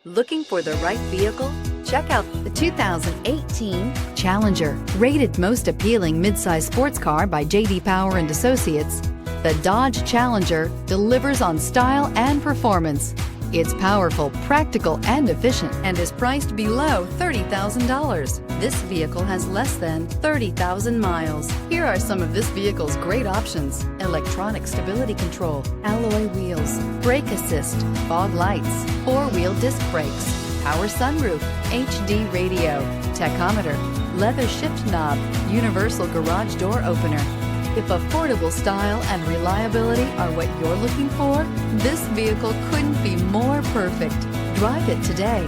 Looking for the right vehicle? Check out the 2018 Challenger. Rated most appealing midsize sports car by J.D. Power and Associates, the Dodge Challenger delivers on style and performance. It's powerful, practical, and efficient, and is priced below $30,000. This vehicle has less than 30,000 miles. Here are some of this vehicle's great options: electronic stability control, alloy wheels, brake assist, fog lights, four-wheel disc brakes, power sunroof, HD radio, tachometer, leather shift knob, universal garage door opener. If affordable style and reliability are what you're looking for, this vehicle couldn't be more perfect. Drive it today.